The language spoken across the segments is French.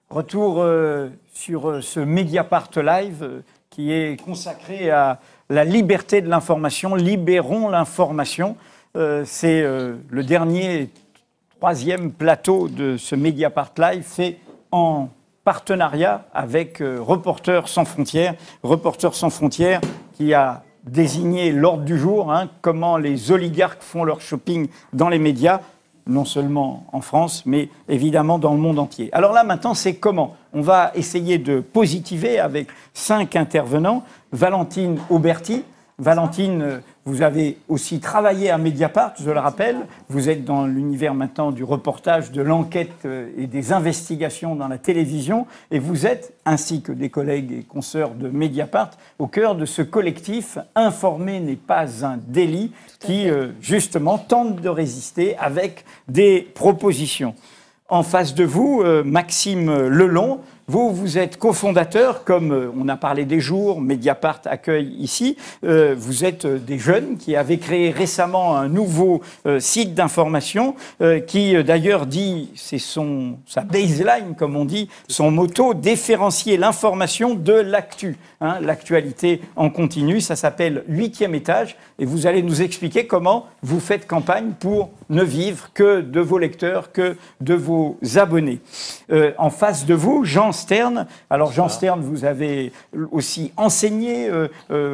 Retour sur ce Mediapart Live qui est consacré à la liberté de l'information. Libérons l'information. C'est le dernier, troisième plateau de ce Mediapart Live fait en partenariat avec Reporters sans frontières. Reporters sans frontières qui a désigné l'ordre du jour, comment les oligarques font leur shopping dans les médias, non seulement en France, mais évidemment dans le monde entier. Alors là, maintenant, c'est comment? On va essayer de positiver avec 5 intervenants. Valentine Auberti. Valentine, vous avez aussi travaillé à Mediapart, je le rappelle. Vous êtes dans l'univers maintenant du reportage, de l'enquête et des investigations dans la télévision. Et vous êtes, ainsi que des collègues et consoeurs de Mediapart, au cœur de ce collectif « Informer n'est pas un délit » qui, justement, tente de résister avec des propositions. En face de vous, Maxime Lelon. Vous êtes cofondateur, comme on a parlé des jours, Mediapart accueille ici. Vous êtes des jeunes qui avaient créé récemment un nouveau site d'information qui d'ailleurs dit, c'est sa baseline, comme on dit, son motto, différencier l'information de l'actu. L'actualité en continu, ça s'appelle 8e étage. Et vous allez nous expliquer comment vous faites campagne pour ne vivre que de vos lecteurs, que de vos abonnés. En face de vous, Jean Stern. Alors Jean Stern, vous avez aussi enseigné à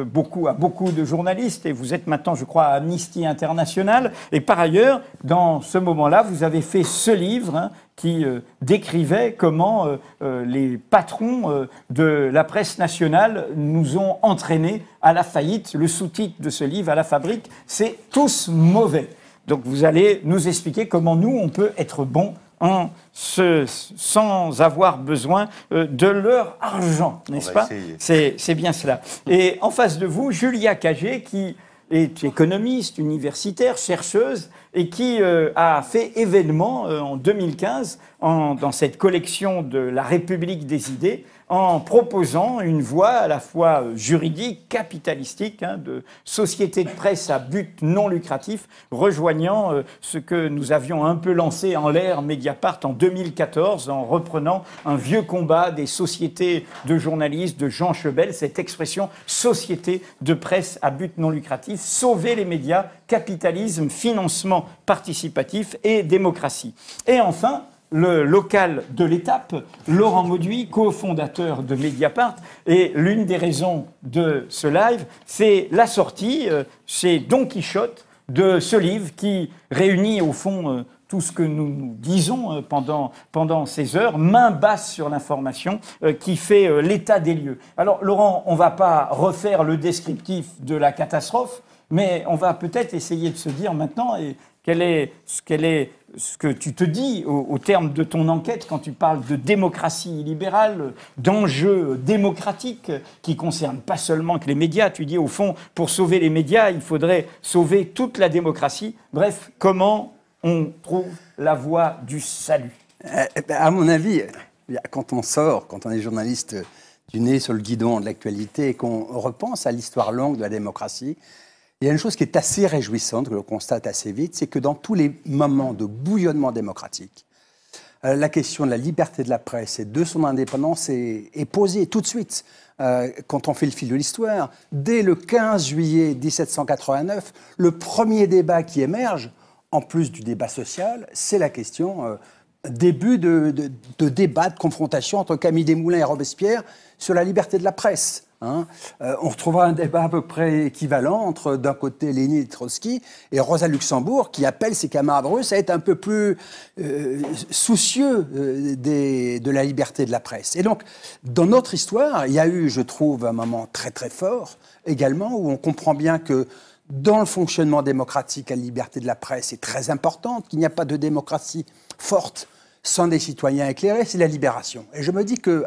beaucoup de journalistes et vous êtes maintenant, je crois, à Amnesty International. Et par ailleurs, dans ce moment-là, vous avez fait ce livre qui décrivait comment les patrons de la presse nationale nous ont entraînés à la faillite. Le sous-titre de ce livre, à la fabrique, c'est « Tous mauvais ». Donc vous allez nous expliquer comment nous, on peut être bons sans avoir besoin de leur argent, n'est-ce pas? C'est bien cela. Et en face de vous, Julia Cagé, qui est économiste, universitaire, chercheuse, et qui a fait événement en 2015 dans cette collection de La République des idées, en proposant une voie à la fois juridique, capitalistique, de société de presse à but non lucratif, rejoignant ce que nous avions un peu lancé en l'air Mediapart en 2014, en reprenant un vieux combat des sociétés de journalistes de Jean Chebel, cette expression société de presse à but non lucratif, sauver les médias, capitalisme, financement participatif et démocratie. Et enfin, le local de l'étape, Laurent Mauduit, cofondateur de Mediapart. Et l'une des raisons de ce live, c'est la sortie chez Don Quichotte de ce livre qui réunit au fond tout ce que nous disons pendant ces heures, main basse sur l'information, qui fait l'état des lieux. Alors Laurent, on ne va pas refaire le descriptif de la catastrophe, mais on va peut-être essayer de se dire maintenant quel est ce que tu te dis au terme de ton enquête quand tu parles de démocratie libérale, d'enjeux démocratiques qui concernent pas seulement que les médias. Tu dis au fond, pour sauver les médias, il faudrait sauver toute la démocratie. Bref, comment on trouve la voie du salut? À mon avis, quand on est journaliste du nez sur le guidon de l'actualité et qu'on repense à l'histoire longue de la démocratie, il y a une chose qui est assez réjouissante, que l'on constate assez vite, c'est que dans tous les moments de bouillonnement démocratique, la question de la liberté de la presse et de son indépendance est posée tout de suite. Quand on fait le fil de l'histoire, dès le 15 juillet 1789, le premier débat qui émerge, en plus du débat social, c'est la question début de débat, de confrontation entre Camille Desmoulins et Robespierre sur la liberté de la presse. On retrouvera un débat à peu près équivalent entre, d'un côté, Lénine et Trotsky, et Rosa Luxembourg, qui appelle ses camarades russes à être un peu plus soucieux de la liberté de la presse. Et donc, dans notre histoire, il y a eu, je trouve, un moment très très fort, également, où on comprend bien que dans le fonctionnement démocratique, la liberté de la presse est très importante, qu'il n'y a pas de démocratie forte sans des citoyens éclairés, c'est la libération. Et je me dis que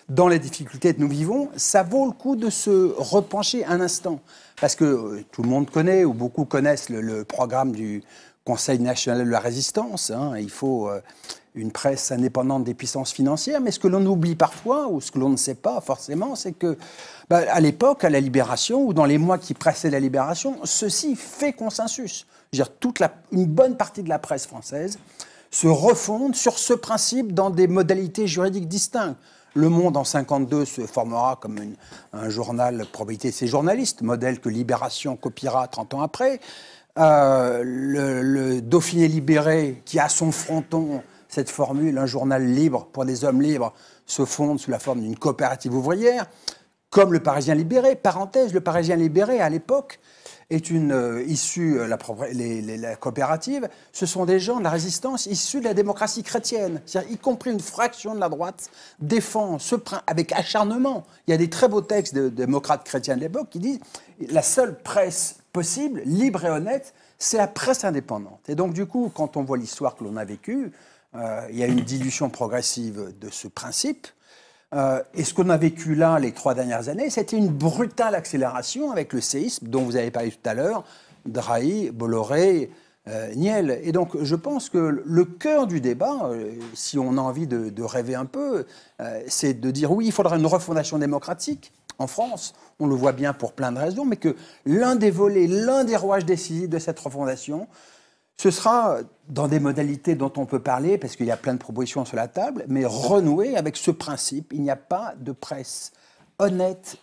dans les difficultés que nous vivons, ça vaut le coup de se repencher un instant. Parce que tout le monde connaît, ou beaucoup connaissent, le programme du Conseil national de la résistance. Il faut une presse indépendante des puissances financières. Mais ce que l'on oublie parfois, ou ce que l'on ne sait pas forcément, c'est que à l'époque, à la Libération, ou dans les mois qui précèdent la Libération, ceci fait consensus. Je veux dire, une bonne partie de la presse française se refondent sur ce principe dans des modalités juridiques distinctes. Le Monde, en 1952, se formera comme un journal probabilité de ses journalistes, modèle que Libération copiera 30 ans après. Le Dauphiné libéré, qui a son fronton cette formule, un journal libre pour des hommes libres, se fonde sous la forme d'une coopérative ouvrière, comme le Parisien libéré. Parenthèse, le Parisien libéré, à l'époque, est issue, la coopérative, ce sont des gens de la résistance issus de la démocratie chrétienne, c'est-à-dire y compris une fraction de la droite défend avec acharnement. Il y a des très beaux textes de démocrates chrétiens de l'époque qui disent la seule presse possible, libre et honnête, c'est la presse indépendante. Et donc du coup, quand on voit l'histoire que l'on a vécue, il y a une dilution progressive de ce principe. Et ce qu'on a vécu là les 3 dernières années, c'était une brutale accélération avec le séisme dont vous avez parlé tout à l'heure, Drahi, Bolloré, Niel. Et donc je pense que le cœur du débat, si on a envie de rêver un peu, c'est de dire oui, il faudra une refondation démocratique en France. On le voit bien pour plein de raisons, mais que l'un des volets, l'un des rouages décisifs de cette refondation, ce sera dans des modalités dont on peut parler, parce qu'il y a plein de propositions sur la table, mais renouer avec ce principe. Il n'y a pas de presse honnête,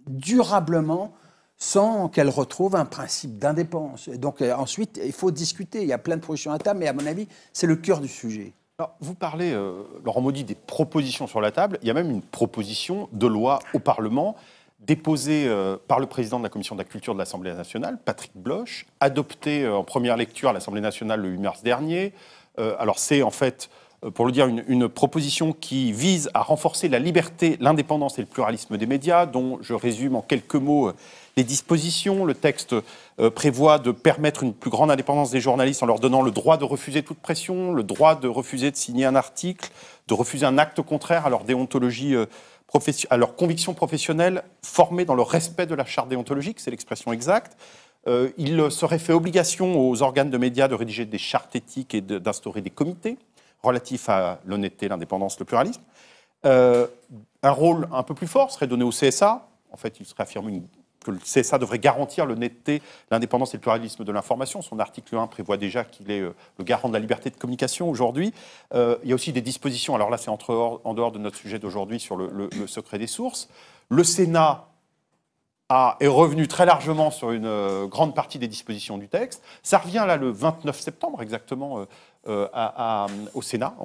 durablement, sans qu'elle retrouve un principe d'indépendance. Donc ensuite, il faut discuter. Il y a plein de propositions à la table, mais à mon avis, c'est le cœur du sujet. Alors, vous parlez, Laurent Maudy, des propositions sur la table. Il y a même une proposition de loi au Parlement déposé par le président de la Commission de la Culture de l'Assemblée nationale, Patrick Bloch, adopté en première lecture à l'Assemblée nationale le 8 mars dernier. Alors c'est en fait, pour le dire, une proposition qui vise à renforcer la liberté, l'indépendance et le pluralisme des médias, dont je résume en quelques mots les dispositions. Le texte prévoit de permettre une plus grande indépendance des journalistes en leur donnant le droit de refuser toute pression, le droit de refuser de signer un article, de refuser un acte contraire à leur déontologie à leurs convictions professionnelles, formées dans le respect de la charte déontologique, c'est l'expression exacte. Il serait fait obligation aux organes de médias de rédiger des chartes éthiques et d'instaurer des comités relatifs à l'honnêteté, l'indépendance, le pluralisme. Un rôle un peu plus fort serait donné au CSA. En fait, il serait affirmé que le CSA devrait garantir l'honnêteté, l'indépendance et le pluralisme de l'information. Son article 1 prévoit déjà qu'il est le garant de la liberté de communication aujourd'hui. Il y a aussi des dispositions, alors là c'est en dehors de notre sujet d'aujourd'hui, sur le secret des sources. Le Sénat est revenu très largement sur une grande partie des dispositions du texte. Ça revient là le 29 septembre exactement au Sénat,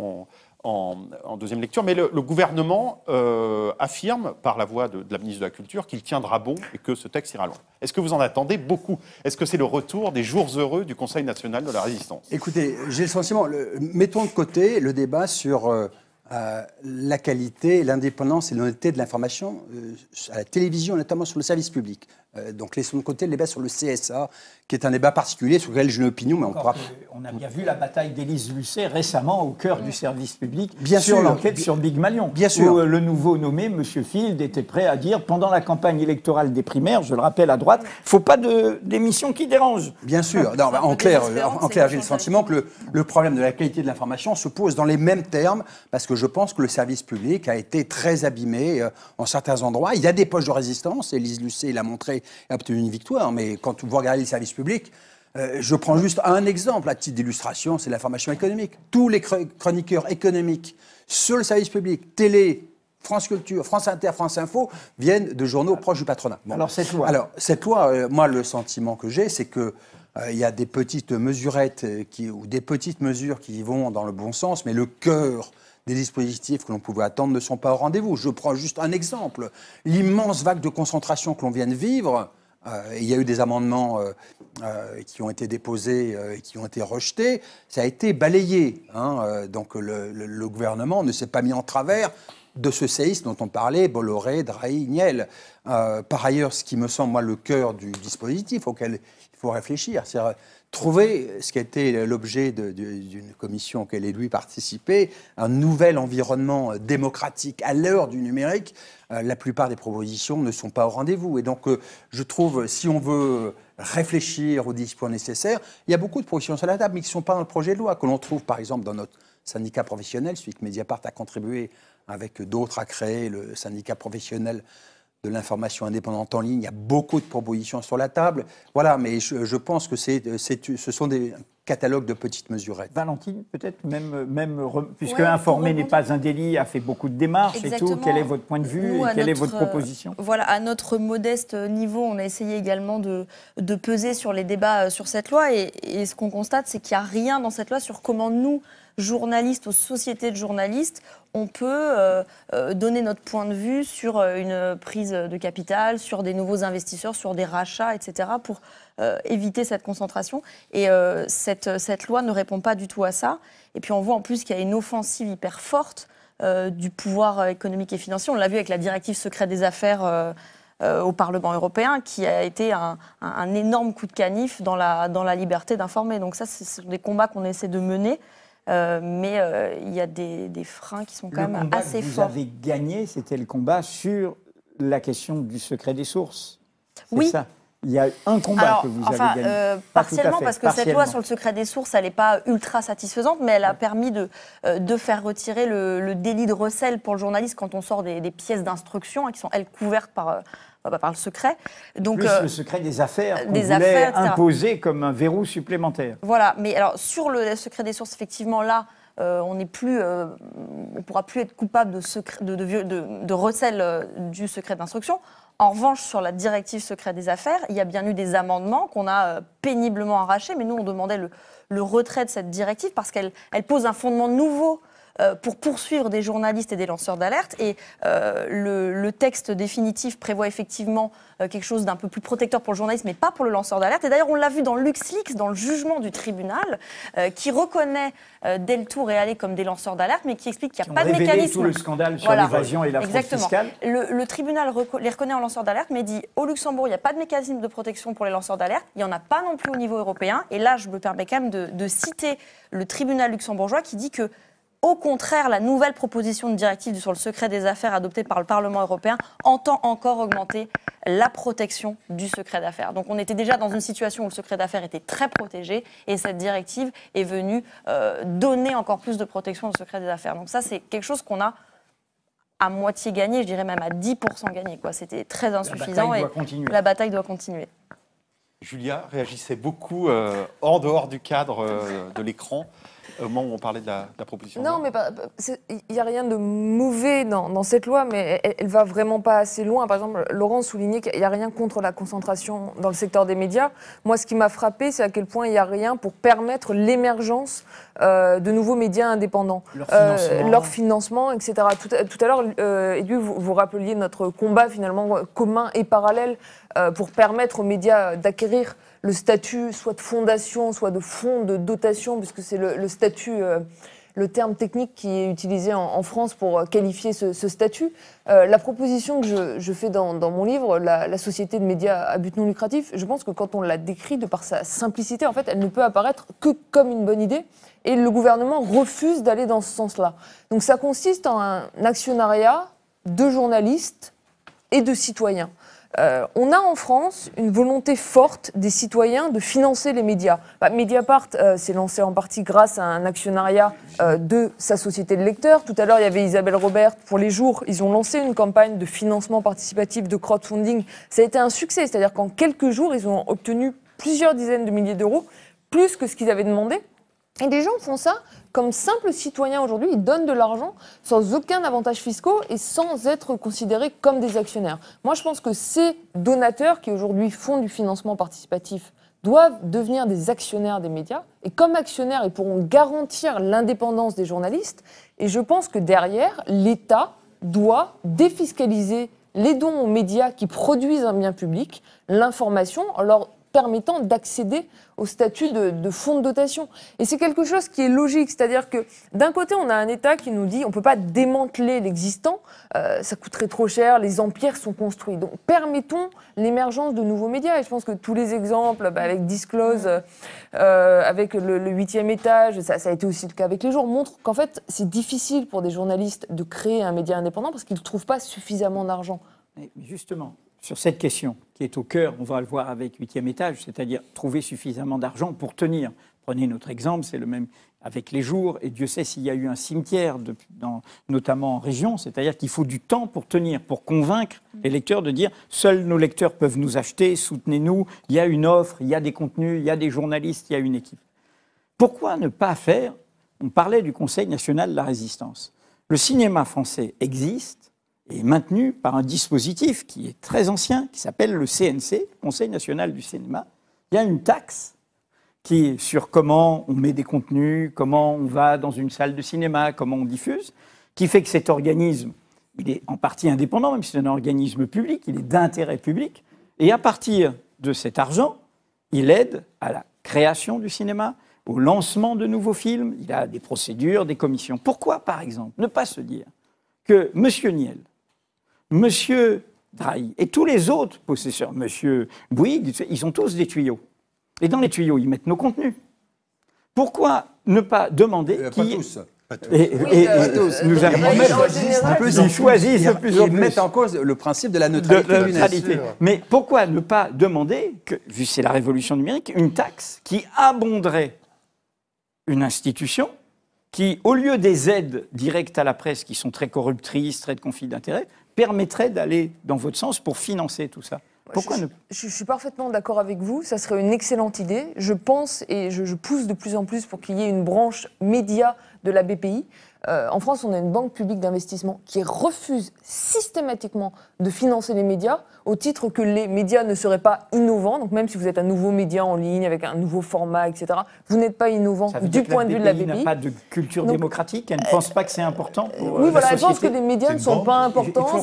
en deuxième lecture, mais le gouvernement affirme, par la voix de la ministre de la Culture, qu'il tiendra bon et que ce texte ira loin. Est-ce que vous en attendez beaucoup? Est-ce que c'est le retour des jours heureux du Conseil national de la résistance? Écoutez, j'ai le sentiment, mettons de côté le débat sur la qualité, l'indépendance et l'honnêteté de l'information à la télévision, notamment sur le service public. Donc laissons de côté le débat sur le CSA, qui est un débat particulier sur lequel j'ai une opinion, mais on pourra... On a bien vu la bataille d'Élise Lucet récemment au cœur du service public, bien sur sûr, l'enquête sur Big Malion. Bien sûr. Où le nouveau nommé, M. Field, était prêt à dire, pendant la campagne électorale des primaires, je le rappelle à droite, il ne faut pas d'émissions qui dérangent. Bien sûr. Non, en clair, j'ai le sentiment que le problème de la qualité de l'information se pose dans les mêmes termes, parce que je pense que le service public a été très abîmé en certains endroits. Il y a des poches de résistance, Élise Lucet l'a montré et a obtenu une victoire, mais quand vous regardez le service public, je prends juste un exemple à titre d'illustration, c'est l'information économique. Tous les chroniqueurs économiques sur le service public, télé, France Culture, France Inter, France Info, viennent de journaux proches du patronat. Bon. Alors cette loi, moi le sentiment que j'ai, c'est que il y a des petites mesurettes ou des petites mesures qui vont dans le bon sens, mais le cœur des dispositifs que l'on pouvait attendre ne sont pas au rendez-vous. Je prends juste un exemple. L'immense vague de concentration que l'on vient de vivre, il y a eu des amendements qui ont été déposés et qui ont été rejetés, ça a été balayé. Donc le gouvernement ne s'est pas mis en travers de ce séisme dont on parlait, Bolloré, Drahi, Niel. Par ailleurs, ce qui me semble, moi, le cœur du dispositif auquel il faut réfléchir, c'est trouver ce qui a été l'objet d'une commission auquel lui participait, un nouvel environnement démocratique à l'heure du numérique. La plupart des propositions ne sont pas au rendez-vous. Et donc, je trouve, si on veut réfléchir aux dispositions nécessaires, il y a beaucoup de propositions sur la table, mais qui ne sont pas dans le projet de loi, que l'on trouve, par exemple, dans notre syndicat professionnel, celui que Mediapart a contribué avec d'autres à créer, le syndicat professionnel de l'information indépendante en ligne. Il y a beaucoup de propositions sur la table. Voilà, mais je pense que ce sont des catalogues de petites mesurettes. Valentine, peut-être, puisque informer n'est pas un délit, a fait beaucoup de démarches. Exactement. Et tout. Quel est votre point de vue et quelle est votre proposition? Voilà, à notre modeste niveau, on a essayé également de peser sur les débats sur cette loi. Et ce qu'on constate, c'est qu'il n'y a rien dans cette loi sur comment nous, journalistes, aux sociétés de journalistes, on peut donner notre point de vue sur une prise de capital, sur des nouveaux investisseurs, sur des rachats, etc., pour éviter cette concentration. Et cette loi ne répond pas du tout à ça. Et puis on voit en plus qu'il y a une offensive hyper forte du pouvoir économique et financier. On l'a vu avec la directive secret des affaires au Parlement européen, qui a été un énorme coup de canif dans la liberté d'informer. Donc ça, ce sont des combats qu'on essaie de mener. Mais il y a des freins qui sont quand même assez forts. Vous avez gagné, c'était le combat sur la question du secret des sources. Oui. Ça. Il y a un combat que vous avez gagné. Partiellement, parce que cette loi sur le secret des sources, elle n'est pas ultra satisfaisante, mais elle a permis de faire retirer le délit de recel pour le journaliste quand on sort des pièces d'instruction, qui sont, elles, couvertes par le secret. Donc, plus le secret des affaires qu'on voulait imposer comme un verrou supplémentaire. Voilà, mais alors sur le secret des sources, effectivement, là, on ne pourra plus être coupable de recel du secret d'instruction. En revanche, sur la directive secret des affaires, il y a bien eu des amendements qu'on a péniblement arrachés, mais nous, on demandait le retrait de cette directive parce qu'elle pose un fondement nouveau pour poursuivre des journalistes et des lanceurs d'alerte. Et le texte définitif prévoit effectivement quelque chose d'un peu plus protecteur pour le journaliste, mais pas pour le lanceur d'alerte. Et d'ailleurs, on l'a vu dans LuxLeaks, dans le jugement du tribunal, qui reconnaît Deltour et Allais comme des lanceurs d'alerte, mais qui explique qu'il n'y a pas de mécanisme. Tout le scandale sur l'évasion et la fraude fiscale. Le tribunal les reconnaît en lanceurs d'alerte, mais dit au Luxembourg, il n'y a pas de mécanisme de protection pour les lanceurs d'alerte. Il n'y en a pas non plus au niveau européen. Et là, je me permets quand même de citer le tribunal luxembourgeois qui dit que au contraire, la nouvelle proposition de directive sur le secret des affaires adoptée par le Parlement européen entend encore augmenter la protection du secret d'affaires. Donc on était déjà dans une situation où le secret d'affaires était très protégé et cette directive est venue donner encore plus de protection au secret des affaires. Donc ça, c'est quelque chose qu'on a à moitié gagné, je dirais même à 10% gagné. C'était très insuffisant et la bataille doit continuer. Julia réagissait beaucoup hors du cadre de l'écran au moment où on parlait de la proposition. Non, mais il n'y a rien de mauvais dans cette loi, mais elle ne va vraiment pas assez loin. Par exemple, Laurent soulignait qu'il n'y a rien contre la concentration dans le secteur des médias. Moi, ce qui m'a frappé, c'est à quel point il n'y a rien pour permettre l'émergence de nouveaux médias indépendants. Leur financement, etc. Tout à l'heure, Edu, vous rappeliez notre combat finalement commun et parallèle pour permettre aux médias d'acquérir le statut soit de fondation, soit de fonds de dotation, puisque c'est le statut, le terme technique qui est utilisé en France pour qualifier ce statut. La proposition que je fais dans mon livre, la société de médias à but non lucratif, je pense que quand on la décrit de par sa simplicité, en fait, elle ne peut apparaître que comme une bonne idée. Et le gouvernement refuse d'aller dans ce sens-là. Donc ça consiste en un actionnariat de journalistes et de citoyens. On a en France une volonté forte des citoyens de financer les médias. Mediapart s'est lancé en partie grâce à un actionnariat de sa société de lecteurs. Tout à l'heure, il y avait Isabelle Robert pour Les Jours. Ils ont lancé une campagne de financement participatif, de crowdfunding. Ça a été un succès, c'est-à-dire qu'en quelques jours, ils ont obtenu plusieurs dizaines de milliers d'euros, plus que ce qu'ils avaient demandé. Et les gens font ça comme simples citoyens aujourd'hui, ils donnent de l'argent sans aucun avantage fiscaux et sans être considérés comme des actionnaires. Moi, je pense que ces donateurs qui aujourd'hui font du financement participatif doivent devenir des actionnaires des médias. Et comme actionnaires, ils pourront garantir l'indépendance des journalistes. Et je pense que derrière, l'État doit défiscaliser les dons aux médias qui produisent un bien public, l'information, en leur permettant d'accéder au statut de fonds de dotation. Et c'est quelque chose qui est logique, c'est-à-dire que d'un côté, on a un État qui nous dit on ne peut pas démanteler l'existant, ça coûterait trop cher, les empires sont construits. Donc permettons l'émergence de nouveaux médias. Et je pense que tous les exemples, avec Disclose, avec le 8e étage, ça a été aussi le cas avec Les Jours, montrent qu'en fait, c'est difficile pour des journalistes de créer un média indépendant parce qu'ils ne trouvent pas suffisamment d'argent. Mais justement, sur cette question qui est au cœur, on va le voir avec 8e étage, c'est-à-dire trouver suffisamment d'argent pour tenir. Prenez notre exemple, c'est le même avec les jours, et Dieu sait s'il y a eu un cimetière, notamment en région, c'est-à-dire qu'il faut du temps pour tenir, pour convaincre les lecteurs de dire « seuls nos lecteurs peuvent nous acheter, soutenez-nous, il y a une offre, il y a des contenus, il y a des journalistes, il y a une équipe ». Pourquoi ne pas faire, on parlait du Conseil national de la résistance. Le cinéma français existe et est maintenu par un dispositif qui est très ancien, qui s'appelle le CNC, Conseil national du cinéma. Il y a une taxe qui est sur comment on met des contenus, comment on va dans une salle de cinéma, comment on diffuse, qui fait que cet organisme, il est en partie indépendant, même si c'est un organisme public, il est d'intérêt public, et à partir de cet argent, il aide à la création du cinéma, au lancement de nouveaux films, il a des procédures, des commissions. Pourquoi, par exemple, ne pas se dire que M. Niel, M. Drahi et tous les autres possesseurs, M. Bouygues, ils ont tous des tuyaux. Et dans les tuyaux, ils mettent nos contenus. Pourquoi ne pas demander Pas tous. Nous avons ils choisissent de plus en plus. Ils mettent en cause le principe de la neutralité. Mais pourquoi ne pas demander, vu que c'est la révolution numérique, une taxe qui abonderait une institution qui, au lieu des aides directes à la presse, qui sont très corruptrices, très de conflits d'intérêts, permettrait d'aller dans votre sens pour financer tout ça? Pourquoi je suis parfaitement d'accord avec vous, ça serait une excellente idée. Je pense et je pousse de plus en plus pour qu'il y ait une branche média de la BPI. En France, on a une banque publique d'investissement qui refuse systématiquement de financer les médias au titre que les médias ne seraient pas innovants. Donc même si vous êtes un nouveau média en ligne avec un nouveau format, etc., vous n'êtes pas innovant du point de vue de la BPI. Elle n'a pas de culture démocratique, elle ne pense pas que c'est important pour oui, voilà, la elle pense que les médias ne sont pas importants.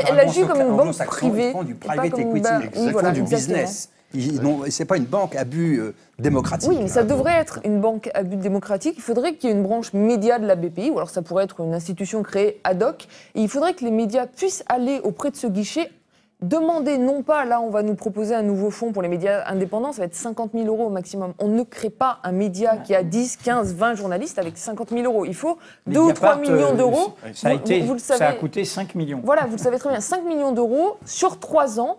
Elle agit comme une banque privée. Ils font du private equity, ils font du business. Ce n'est pas une banque à but démocratique. Oui, mais ça devrait être une banque à but démocratique. Il faudrait qu'il y ait une branche média de la BPI, ou alors ça pourrait être une institution créée ad hoc. Et il faudrait que les médias puissent aller auprès de ce guichet, demander non pas, là on va nous proposer un nouveau fonds pour les médias indépendants, ça va être 50 000 € au maximum. On ne crée pas un média qui a 10, 15, 20 journalistes avec 50 000 €. Il faut 2 ou 3 millions d'euros. Ça a coûté 5 millions. Voilà, vous le savez très bien, 5 millions d'euros sur 3 ans.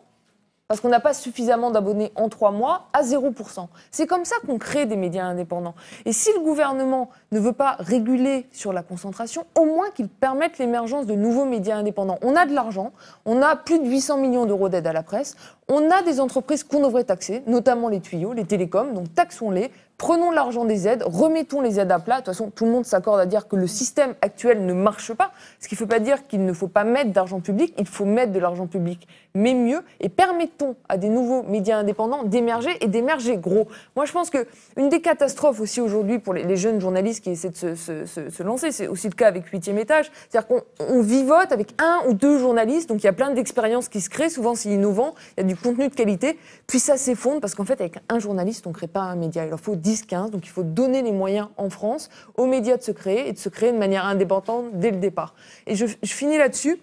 Parce qu'on n'a pas suffisamment d'abonnés en 3 mois, à 0%. C'est comme ça qu'on crée des médias indépendants. Et si le gouvernement ne veut pas réguler sur la concentration, au moins qu'il permette l'émergence de nouveaux médias indépendants. On a de l'argent, on a plus de 800 millions d'euros d'aide à la presse, on a des entreprises qu'on devrait taxer, notamment les tuyaux, les télécoms, donc taxons-les. Prenons l'argent des aides, remettons les aides à plat. De toute façon, tout le monde s'accorde à dire que le système actuel ne marche pas. Ce qui ne veut pas dire qu'il ne faut pas mettre d'argent public, il faut mettre de l'argent public, mais mieux. Et permettons à des nouveaux médias indépendants d'émerger et d'émerger gros. Moi, je pense qu'une des catastrophes aussi aujourd'hui pour les jeunes journalistes qui essaient de se lancer, c'est aussi le cas avec 8e étage, c'est-à-dire qu'on vivote avec 1 ou 2 journalistes, donc il y a plein d'expériences qui se créent, souvent c'est innovant, il y a du contenu de qualité, puis ça s'effondre parce qu'en fait, avec un journaliste, on ne crée pas un média. Il leur faut 10, 15, donc il faut donner les moyens en France aux médias de se créer et de se créer de manière indépendante dès le départ. Et je finis là-dessus.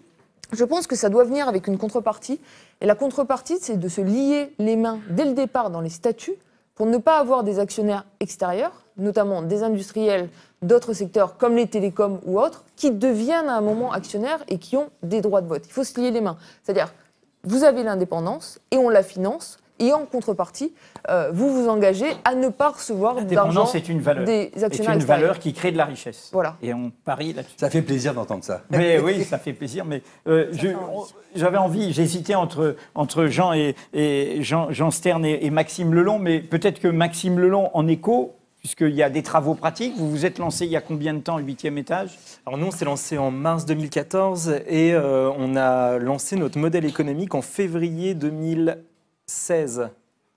Je pense que ça doit venir avec une contrepartie. Et la contrepartie, c'est de se lier les mains dès le départ dans les statuts pour ne pas avoir des actionnaires extérieurs, notamment des industriels d'autres secteurs comme les télécoms ou autres, qui deviennent à un moment actionnaires et qui ont des droits de vote. Il faut se lier les mains. C'est-à-dire, vous avez l'indépendance et on la finance. Et en contrepartie, vous vous engagez à ne pas recevoir d'argent des actionnaires extérieurs. C'est une valeur qui crée de la richesse. Voilà. Et on parie là-dessus. Ça fait plaisir d'entendre ça. Mais oui, ça fait plaisir. Mais j'avais envie, j'hésitais entre Jean Stern et Maxime Lelon, mais peut-être que Maxime Lelon, en écho, puisqu'il y a des travaux pratiques, vous vous êtes lancé il y a combien de temps, 8e étage? Alors nous, on s'est lancé en mars 2014 et on a lancé notre modèle économique en février 2016.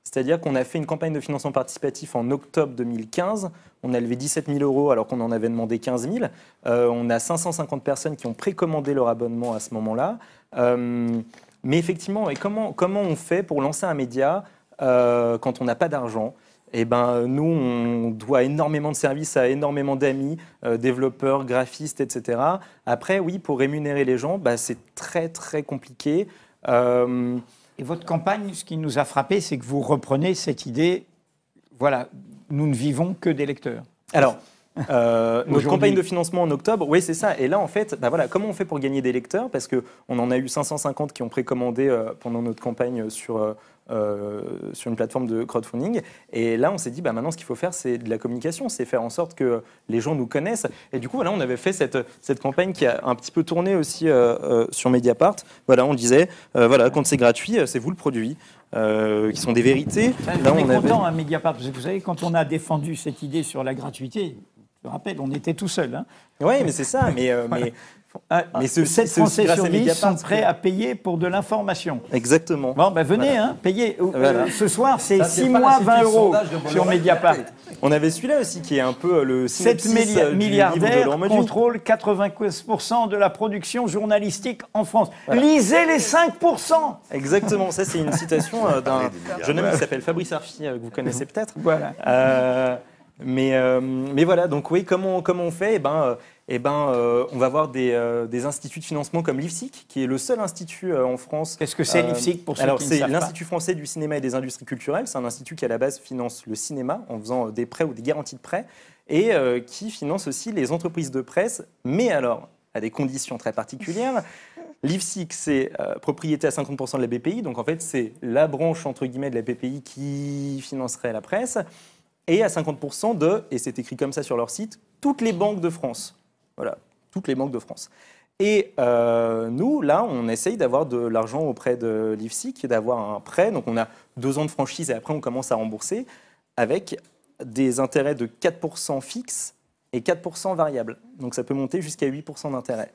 C'est-à-dire qu'on a fait une campagne de financement participatif en octobre 2015. On a levé 17 000 € alors qu'on en avait demandé 15 000. On a 550 personnes qui ont précommandé leur abonnement à ce moment-là. Mais effectivement, et comment on fait pour lancer un média quand on n'a pas d'argent? Eh ben, nous, on doit énormément de services à énormément d'amis, développeurs, graphistes, etc. Après, oui, pour rémunérer les gens, c'est très, très compliqué. Et votre campagne, ce qui nous a frappé, c'est que vous reprenez cette idée, voilà, nous ne vivons que des lecteurs. Alors, notre campagne de financement en octobre, oui, c'est ça. Et là, en fait, voilà, comment on fait pour gagner des lecteurs? Parce qu'on en a eu 550 qui ont précommandé pendant notre campagne sur sur une plateforme de crowdfunding. Et là, on s'est dit, maintenant, ce qu'il faut faire, c'est de la communication, c'est faire en sorte que les gens nous connaissent. Et du coup, voilà, on avait fait cette campagne qui a un petit peu tourné aussi sur Mediapart. Voilà, on disait, voilà, quand c'est gratuit, c'est vous le produit. Qui sont des vérités. Là, on est content à Mediapart, parce que vous savez, quand on a défendu cette idée sur la gratuité, je me rappelle, on était tout seul. Hein. Oui, mais c'est ça. Mais 7 Français sur 10 sont prêts à payer pour de l'information. Exactement. Bon, venez, payez. Voilà. Ce soir, c'est 6 mois, 20 € sur Mediapart. On avait celui-là aussi, qui est un peu le 7 milliardaires contrôlent 95% de la production journalistique en France. Voilà. Lisez les 5%. Exactement. Ça, c'est une citation d'un jeune homme qui s'appelle Fabrice Arfi, que vous connaissez peut-être. Voilà. Mais voilà, donc oui, comment on fait on va avoir des instituts de financement comme l'IFSIC, qui est le seul institut en France. Qu'est-ce que c'est l'IFSIC pour ceux qui ne savent pas ? C'est l'Institut français du cinéma et des industries culturelles. C'est un institut qui, à la base, finance le cinéma en faisant des prêts ou des garanties de prêts et qui finance aussi les entreprises de presse, mais alors à des conditions très particulières. L'IFSIC, c'est propriété à 50% de la BPI, donc en fait, c'est la branche, entre guillemets, de la BPI qui financerait la presse, et à 50% de, et c'est écrit comme ça sur leur site, toutes les banques de France. Voilà, toutes les banques de France. Et nous, là, on essaye d'avoir de l'argent auprès de l'IFSIC, d'avoir un prêt. Donc, on a 2 ans de franchise et après, on commence à rembourser avec des intérêts de 4% fixes et 4% variables. Donc, ça peut monter jusqu'à 8% d'intérêt.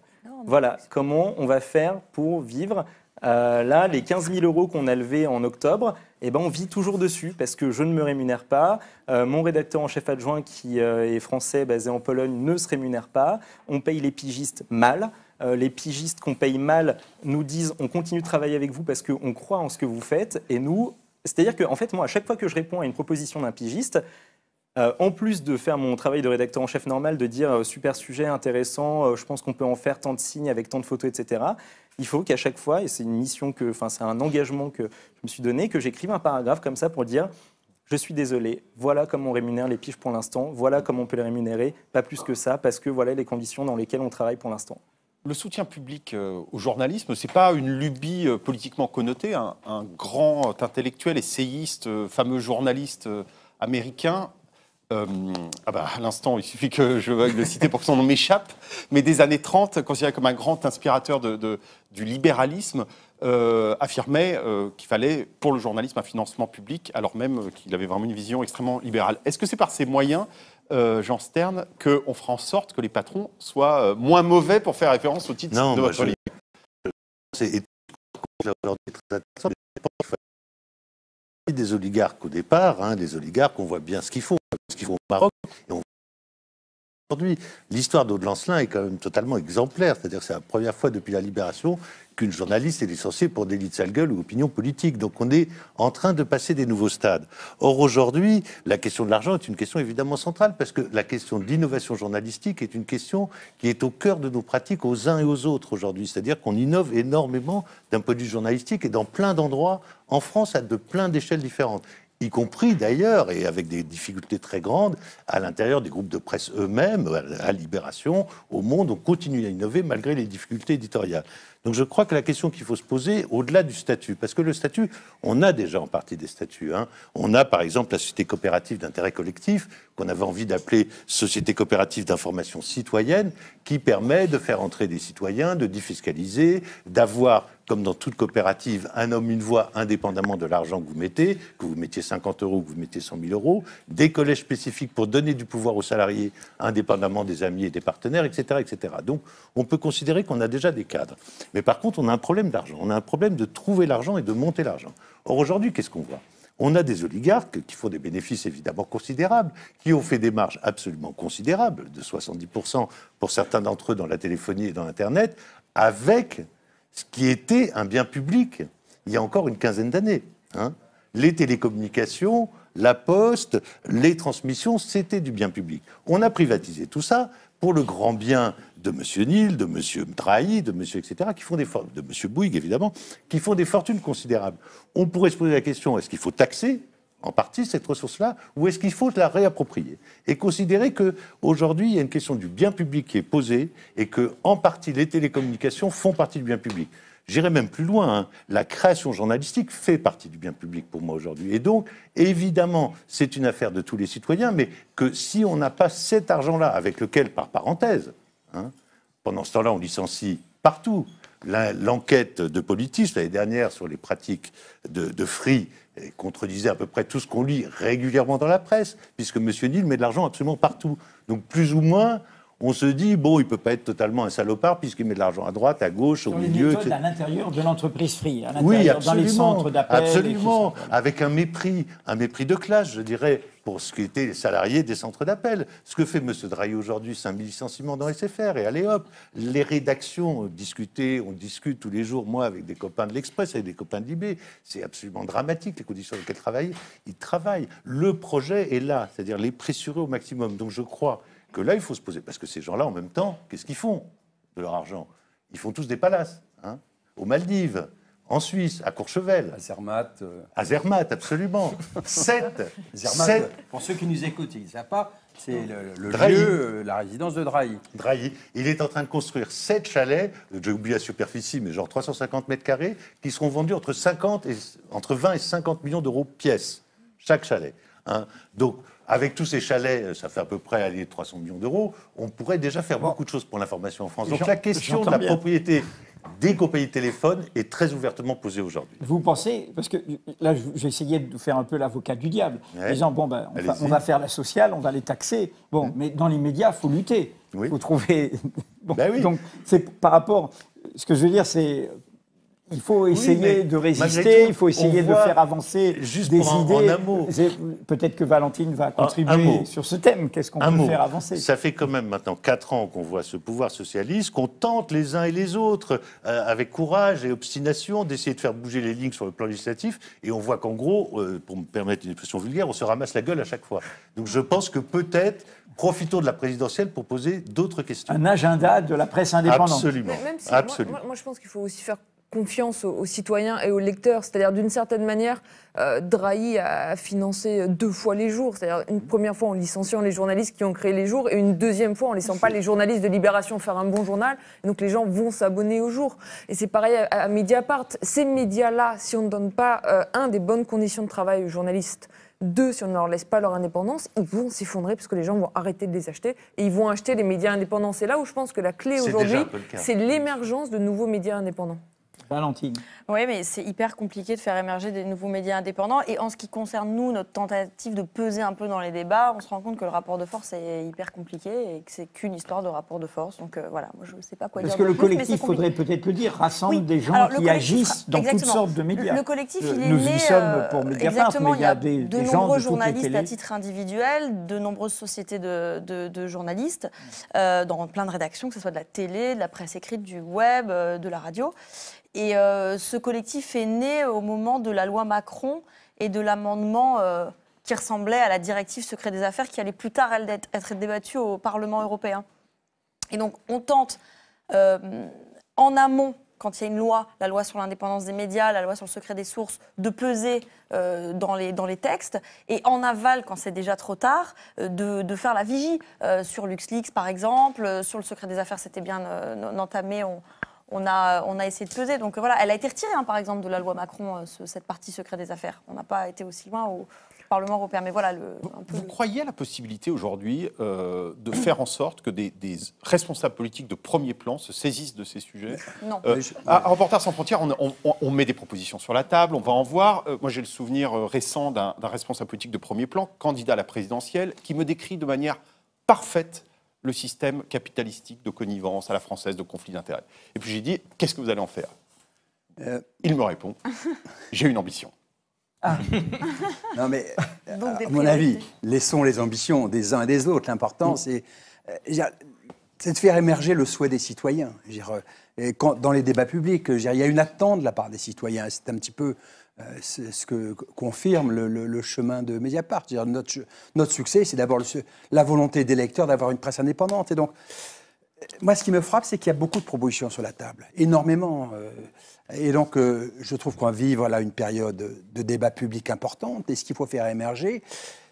Voilà comment on va faire pour vivre. Là, les 15 000 € qu'on a levés en octobre, on vit toujours dessus parce que je ne me rémunère pas. Mon rédacteur en chef adjoint, qui est français, basé en Pologne, ne se rémunère pas. On paye les pigistes mal. Les pigistes qu'on paye mal nous disent « on continue de travailler avec vous parce qu'on croit en ce que vous faites ». Et nous, c'est-à-dire que, en fait, moi, à chaque fois que je réponds à une proposition d'un pigiste, en plus de faire mon travail de rédacteur en chef normal, de dire super sujet, intéressant, je pense qu'on peut en faire tant de signes avec tant de photos, etc., il faut qu'à chaque fois, et c'est une mission c'est un engagement que je me suis donné, que j'écrive un paragraphe comme ça pour dire je suis désolé, voilà comment on rémunère les piges pour l'instant, voilà comment on peut les rémunérer, pas plus que ça, parce que voilà les conditions dans lesquelles on travaille pour l'instant. Le soutien public au journalisme, ce n'est pas une lubie politiquement connotée. Un grand intellectuel, essayiste, fameux journaliste américain, à l'instant, il suffit que je veuille le citer pour que son nom m'échappe, mais des années 30, considéré comme un grand inspirateur du libéralisme, affirmait qu'il fallait pour le journalisme un financement public, alors même qu'il avait vraiment une vision extrêmement libérale. Est-ce que c'est par ces moyens, Jean Stern, qu'on fera en sorte que les patrons soient moins mauvais, pour faire référence au titre de votre livre ? C'est des oligarques au départ, des oligarques, on voit bien ce qu'ils font au Maroc. Et aujourd'hui, l'histoire d'Aude Lancelin est quand même totalement exemplaire. C'est-à-dire que c'est la première fois depuis la Libération qu'une journaliste est licenciée pour délit de sale gueule ou opinion politique. Donc on est en train de passer des nouveaux stades. Or aujourd'hui, la question de l'argent est une question évidemment centrale parce que la question de l'innovation journalistique est une question qui est au cœur de nos pratiques aux uns et aux autres aujourd'hui. C'est-à-dire qu'on innove énormément d'un point de vue journalistique et dans plein d'endroits en France à de plein d'échelles différentes, y compris d'ailleurs, et avec des difficultés très grandes, à l'intérieur des groupes de presse eux-mêmes, à Libération, au Monde, on continue à innover malgré les difficultés éditoriales. Donc je crois que la question qu'il faut se poser, au-delà du statut, parce que le statut, on a déjà en partie des statuts. On a par exemple la société coopérative d'intérêt collectif, qu'on avait envie d'appeler société coopérative d'information citoyenne, qui permet de faire entrer des citoyens, de défiscaliser, d'avoir, comme dans toute coopérative, un homme, une voix, indépendamment de l'argent que vous mettiez 50 € ou que vous mettiez 100 000 €, des collèges spécifiques pour donner du pouvoir aux salariés, indépendamment des amis et des partenaires, etc., etc. Donc, on peut considérer qu'on a déjà des cadres. Mais par contre, on a un problème d'argent. On a un problème de trouver l'argent et de monter l'argent. Or, aujourd'hui, qu'est-ce qu'on voit ? On a des oligarques qui font des bénéfices évidemment considérables, qui ont fait des marges absolument considérables, de 70% pour certains d'entre eux dans la téléphonie et dans l'Internet, avec ce qui était un bien public il y a encore une quinzaine d'années. Les télécommunications, la poste, les transmissions, c'était du bien public. On a privatisé tout ça pour le grand bien de M. Neal, de M. Drahi, de M. etc., qui font de M. Bouygues, évidemment, qui font des fortunes considérables. On pourrait se poser la question, est-ce qu'il faut taxer ? en partie cette ressource-là, ou est-ce qu'il faut la réapproprier et considérer qu'aujourd'hui, il y a une question du bien public qui est posée et qu'en partie, les télécommunications font partie du bien public. J'irai même plus loin, hein. La création journalistique fait partie du bien public pour moi aujourd'hui. Et donc, évidemment, c'est une affaire de tous les citoyens, mais que si on n'a pas cet argent-là, avec lequel, par parenthèse, hein, pendant ce temps-là, on licencie partout. L'enquête de Politis, l'année dernière, sur les pratiques de Free, contredisait à peu près tout ce qu'on lit régulièrement dans la presse, puisque M. Neal met de l'argent absolument partout. Donc, plus ou moins, on se dit, bon, il ne peut pas être totalement un salopard, puisqu'il met de l'argent à droite, à gauche, au milieu. Méthodes à l'intérieur de l'entreprise Free, à oui, l'intérieur, dans les centres d'appel. Absolument, avec un mépris de classe, je dirais, pour ce qui étaient les salariés des centres d'appel. Ce que fait M. Drahi aujourd'hui, 5000 licenciements dans SFR, et allez hop, les rédactions on discute tous les jours, moi, avec des copains de l'Express, avec des copains de l'IB. C'est absolument dramatique, les conditions dans lesquelles ils travaillent. Le projet est là, c'est-à-dire les pressurer au maximum. Donc je crois que là, il faut se poser, parce que ces gens-là, en même temps, qu'est-ce qu'ils font de leur argent? Ils font tous des palaces, hein, aux Maldives, en Suisse, à Courchevel. À Zermatt. À Zermatt, absolument. 7. Pour ceux qui nous écoutent, ils ne savent pas, c'est le Drahi. lieu, la résidence de Drahi. Drahi. Il est en train de construire 7 chalets, j'ai oublié la superficie, mais genre 350 mètres carrés, qui seront vendus entre 20 et 50 millions d'euros pièce, chaque chalet. Hein. Donc, avec tous ces chalets, ça fait à peu près 300 millions d'euros, on pourrait déjà faire beaucoup de choses pour l'information en France. Donc la question de la propriété des compagnies de téléphone est très ouvertement posée aujourd'hui. Vous pensez, parce que là j'ai essayé de faire un peu l'avocat du diable, Ouais. disant bon ben on va faire la sociale, on va les taxer, bon mais dans les médias il faut lutter, il faut trouver. Bon, Ben oui. Donc c'est par rapport, ce que je veux dire c'est il faut essayer de résister, tout, il faut essayer de faire avancer juste des pour idées. en un mot. Peut-être que Valentine va contribuer sur ce thème. Qu'est-ce qu'on peut faire avancer? Ça fait quand même maintenant 4 ans qu'on voit ce pouvoir socialiste, qu'on tente les uns et les autres, avec courage et obstination, d'essayer de faire bouger les lignes sur le plan législatif. Et on voit qu'en gros, pour me permettre une expression vulgaire, on se ramasse la gueule à chaque fois. Donc je pense que peut-être, profitons de la présidentielle pour poser d'autres questions. Un agenda de la presse indépendante. Absolument. Même si Absolument. moi, je pense qu'il faut aussi faire confiance aux citoyens et aux lecteurs. C'est-à-dire, d'une certaine manière, Drahi a financé 2 fois les jours. C'est-à-dire, une première fois en licenciant les journalistes qui ont créé les jours et une deuxième fois en laissant pas les journalistes de Libération faire un bon journal. Et donc, les gens vont s'abonner aux jours. Et c'est pareil à Mediapart. Ces médias-là, si on ne donne pas, des bonnes conditions de travail aux journalistes, 2, si on ne leur laisse pas leur indépendance, ils vont s'effondrer parce que les gens vont arrêter de les acheter et ils vont acheter les médias indépendants. C'est là où je pense que la clé aujourd'hui, c'est l'émergence de nouveaux médias indépendants. Valentine. Oui, mais c'est hyper compliqué de faire émerger des nouveaux médias indépendants. Et en ce qui concerne, nous, notre tentative de peser un peu dans les débats, on se rend compte que le rapport de force est hyper compliqué et que c'est qu'une histoire de rapport de force. Donc voilà, moi, je ne sais pas quoi dire. Parce que le collectif, il faudrait peut-être le dire, rassemble des gens qui agissent dans toutes sortes de médias. Le collectif, il est Nous né... y sommes pour Mediapart, mais il y a de nombreux journalistes à titre individuel, de nombreuses sociétés de journalistes, dans plein de rédactions, que ce soit de la télé, de la presse écrite, du web, de la radio. Et ce collectif est né au moment de la loi Macron et de l'amendement qui ressemblait à la directive secret des affaires qui allait plus tard être débattue au Parlement européen. Et donc on tente en amont, quand il y a une loi, la loi sur l'indépendance des médias, la loi sur le secret des sources, de peser dans les textes, et en aval, quand c'est déjà trop tard, de faire la vigie. Sur LuxLeaks, par exemple, sur le secret des affaires, c'était bien entamé, on a essayé de peser. Donc voilà, elle a été retirée, par exemple, de la loi Macron, cette partie secret des affaires. On n'a pas été aussi loin au Parlement européen. Mais voilà, vous croyez à la possibilité aujourd'hui de faire en sorte que des responsables politiques de premier plan se saisissent de ces sujets? Non. À Reporters sans frontières, on met des propositions sur la table, on va en voir. Moi, j'ai le souvenir récent d'un responsable politique de premier plan, candidat à la présidentielle, qui me décrit de manière parfaite le système capitalistique de connivence à la française, de conflit d'intérêts. Et puis j'ai dit, qu'est-ce que vous allez en faire? Il me répond, j'ai une ambition. Ah. Non mais, à mon avis, laissons les ambitions des uns et des autres. L'important, c'est de faire émerger le souhait des citoyens. Dans les débats publics, il y a une attente de la part des citoyens. C'est un petit peu ce que confirme le chemin de Mediapart. Notre succès, c'est d'abord la volonté des lecteurs d'avoir une presse indépendante. Et donc, Moi, ce qui me frappe, c'est qu'il y a beaucoup de propositions sur la table, énormément. Et donc, je trouve qu'on vit une période de débat public importante. Et ce qu'il faut faire émerger,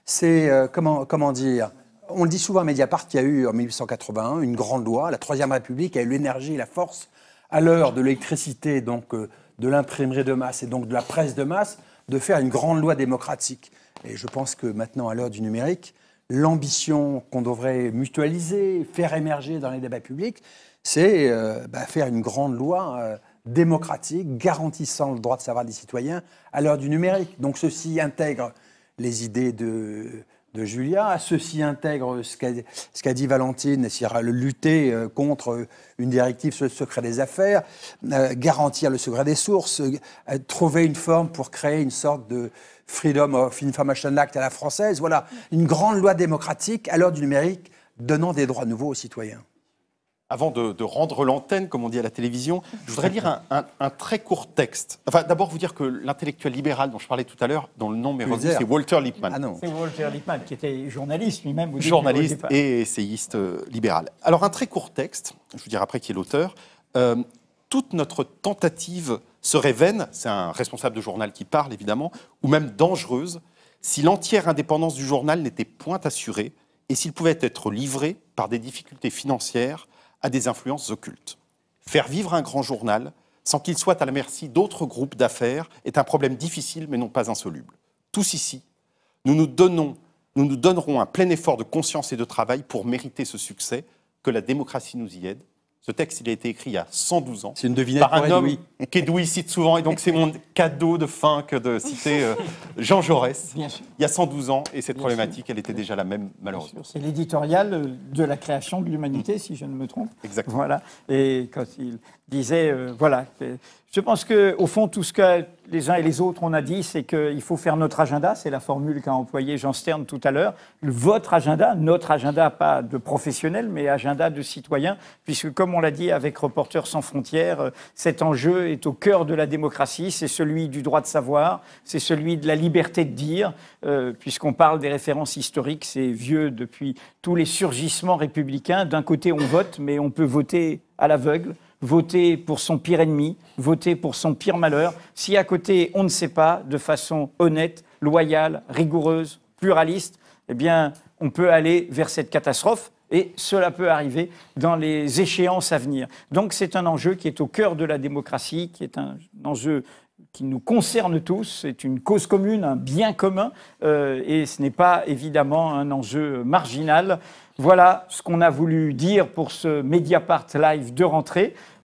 c'est, comment dire, on le dit souvent à Mediapart, qu'il y a eu en 1881 une grande loi, la Troisième République a eu l'énergie et la force, à l'heure de l'électricité, donc de l'imprimerie de masse et donc de la presse de masse, de faire une grande loi démocratique. Et je pense que maintenant, à l'heure du numérique, l'ambition qu'on devrait mutualiser, faire émerger dans les débats publics, c'est faire une grande loi démocratique, garantissant le droit de savoir des citoyens à l'heure du numérique. Donc ceci intègre les idées de Julia, ceci intègre ce qu'a dit Valentine, c'est-à-dire lutter contre une directive sur le secret des affaires, garantir le secret des sources, trouver une forme pour créer une sorte de Freedom of Information Act à la française. Voilà, une grande loi démocratique à l'heure du numérique, donnant des droits nouveaux aux citoyens. Avant de rendre l'antenne, comme on dit à la télévision, je voudrais lire un très court texte. Enfin, d'abord vous dire que l'intellectuel libéral dont je parlais tout à l'heure, dont le nom m'est revenu, c'est Walter Lippmann. Ah non. C'est Walter Lippmann, qui était journaliste lui-même. Journaliste et essayiste libéral. Alors, un très court texte, je vous dirai après qui est l'auteur. Toute notre tentative serait vaine, c'est un responsable de journal qui parle évidemment, ou même dangereuse, si l'entière indépendance du journal n'était point assurée et s'il pouvait être livré par des difficultés financières à des influences occultes. Faire vivre un grand journal sans qu'il soit à la merci d'autres groupes d'affaires est un problème difficile mais non pas insoluble. Tous ici, nous nous donnerons un plein effort de conscience et de travail pour mériter ce succès, que la démocratie nous y aide. Ce texte, il a été écrit il y a 112 ans. C'est une devinette par un homme Edoui. qu'Edoui cite souvent, et donc c'est mon cadeau de fin que de citer Jean Jaurès. Bien sûr. Il y a 112 ans, et cette Bien problématique, elle était déjà la même, malheureusement. C'est l'éditorial de la création de l'humanité, si je ne me trompe. Exactement. Voilà. Et quand il disait, voilà, je pense qu'au fond, tout ce que les uns et les autres on a dit, c'est qu'il faut faire notre agenda. C'est la formule qu'a employée Jean Stern tout à l'heure. Votre agenda, notre agenda, pas de professionnel, mais agenda de citoyen, puisque comme on l'a dit avec Reporters sans frontières, cet enjeu est au cœur de la démocratie. C'est celui du droit de savoir, c'est celui de la liberté de dire, puisqu'on parle des références historiques, c'est vieux depuis tous les surgissements républicains. D'un côté, on vote, mais on peut voter à l'aveugle, voter pour son pire ennemi, voter pour son pire malheur. Si à côté, on ne sait pas, de façon honnête, loyale, rigoureuse, pluraliste, eh bien, on peut aller vers cette catastrophe. Et cela peut arriver dans les échéances à venir. Donc c'est un enjeu qui est au cœur de la démocratie, qui est un enjeu qui nous concerne tous. C'est une cause commune, un bien commun, et ce n'est pas évidemment un enjeu marginal. Voilà ce qu'on a voulu dire pour ce Mediapart Live de rentrée.